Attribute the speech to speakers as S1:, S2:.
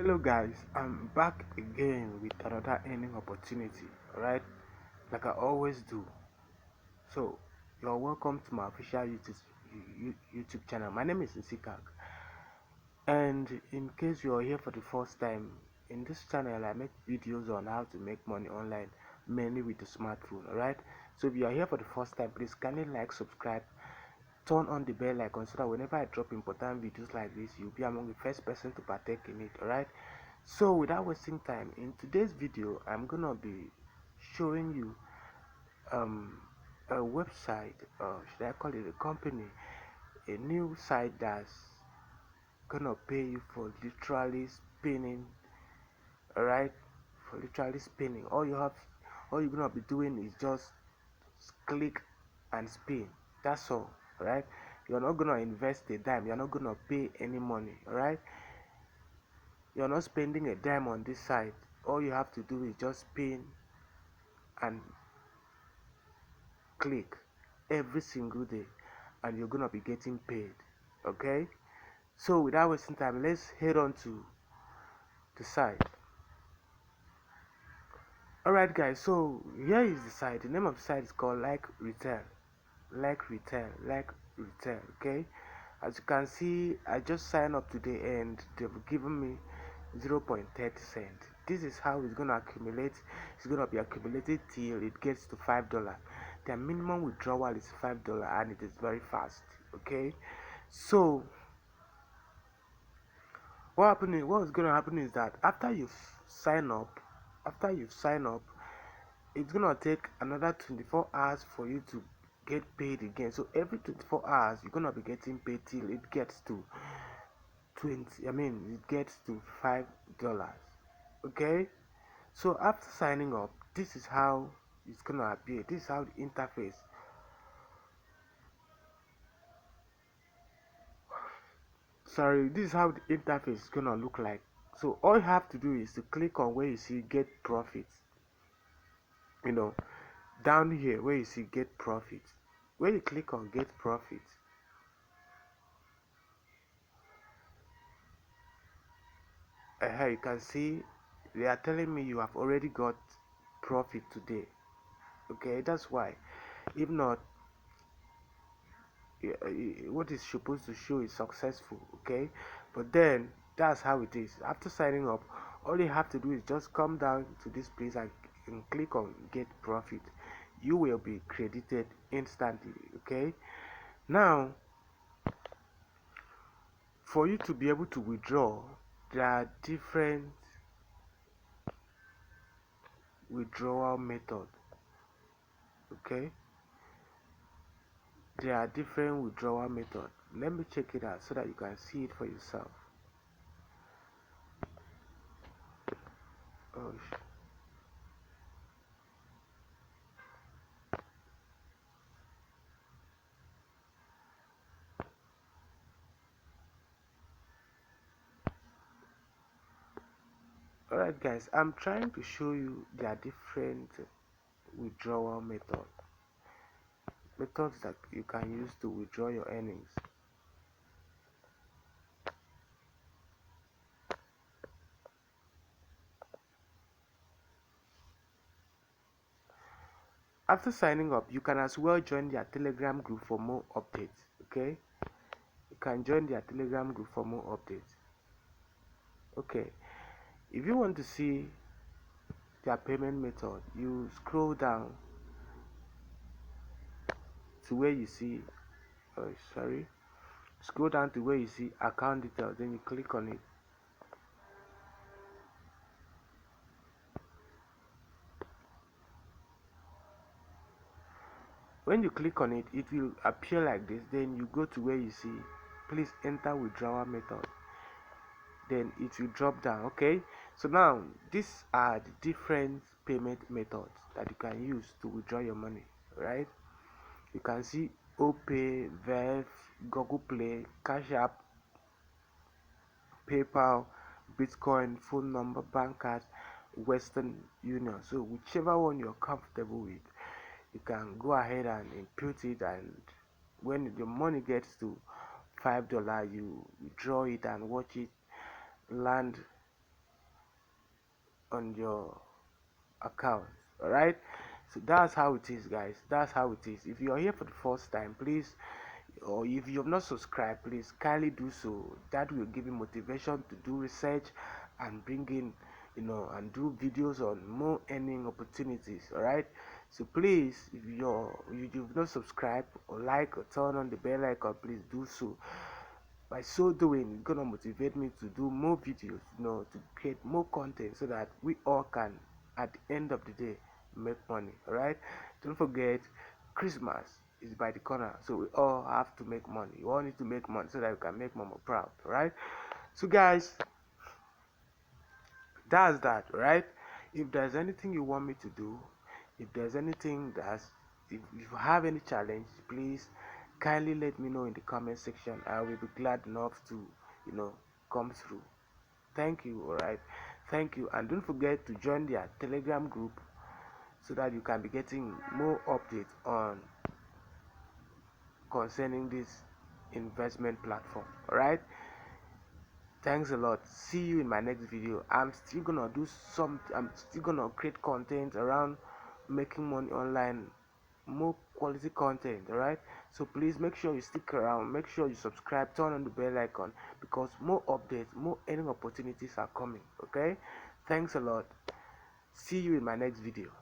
S1: Hello guys, I'm back again with another earning opportunity, alright? Like I always do. So, you're welcome to my official YouTube channel. My name is Nsikak. And in case you're here for the first time, in this channel I make videos on how to make money online, mainly with the smartphone, alright? So if you are here for the first time, please kindly like, subscribe, turn on the bell icon so that whenever I drop important videos like this, you'll be among the first person to partake in it, alright? So without wasting time, in today's video I'm gonna be showing you um a website, or should I call it a company, a new site that's gonna pay you for literally spinning, alright? For literally spinning. All you're gonna be doing is just click and spin. That's all, alright? You're not gonna invest a dime, you're not gonna pay any money, alright? You're not spending a dime on this site. All you have to do is just spin and click every single day, and you're gonna be getting paid. Okay, so without wasting time, let's head on to the site. Alright guys, so here is the site. The name of the site is called Like Retail. Like Retail. Okay, as you can see, I just signed up today and they've given me 0.30 cent. This is how it's gonna accumulate. It's gonna be accumulated till it gets to $5. The minimum withdrawal is $5 and it is very fast. Okay, so what's gonna happen is that after you've signed up, it's gonna take another 24 hours for you to get paid again. So every 24 hours you're gonna be getting paid till it gets to 20 I mean it gets to $5. Okay, so after signing up, this is how it's gonna appear. This is how the interface, this is how the interface is gonna look like. So all you have to do is to click on where you see get profits, you know, down here where you see get profits. When you click on get profits, you can see they are telling me you have already got profit today. Okay, that's why. If not, what is supposed to show is successful. Okay, but then that's how it is. After signing up, all you have to do is just come down to this place and click on get profit. You will be credited instantly. Okay, now for you to be able to withdraw, there are different withdrawal methods. Okay, there are different withdrawal methods. Let me check it out so that you can see it for yourself. Oh, alright guys, I'm trying to show you there are different withdrawal methods that you can use to withdraw your earnings. After signing up, you can as well join their Telegram group for more updates. Okay, you can join their Telegram group for more updates. Okay, if you want to see their payment method, you scroll down to where you see sorry scroll down to where you see account details, then you click on it. When you click on it, it will appear like this. Then you go to where you see please enter withdrawal method, then it will drop down. Okay, so now these are the different payment methods that you can use to withdraw your money, right? You can see OPay, Verve, Google Play, Cash App, PayPal, Bitcoin, phone number, bank card, Western Union. So whichever one you're comfortable with, you can go ahead and input it, and when your money gets to $5, you withdraw it and watch it land on your account. All right, so that's how it is, guys. That's how it is. If you're here for the first time, please, or if you have not subscribed, please kindly do so. That will give you motivation to do research and bring in, and do videos on more earning opportunities. All right, so please, if you've not subscribed or like or turn on the bell icon, please do so. By so doing, it's gonna motivate me to do more videos, to create more content, so that we all can, at the end of the day, make money. All right, don't forget, Christmas is by the corner, so we all have to make money. We all need to make money so that we can make mama proud. All right, so guys, that's that. All right, if there's anything you want me to do, if there's anything if you have any challenge, please kindly let me know in the comment section. I will be glad enough to, come through. Thank you. All right, thank you, and don't forget to join their Telegram group so that you can be getting more updates on concerning this investment platform. All right, thanks a lot. See you in my next video. I'm still gonna create content around making money online, more quality content. All right, so please make sure you stick around, make sure you subscribe, turn on the bell icon, because more updates, more earning opportunities are coming. Okay, thanks a lot. See you in my next video.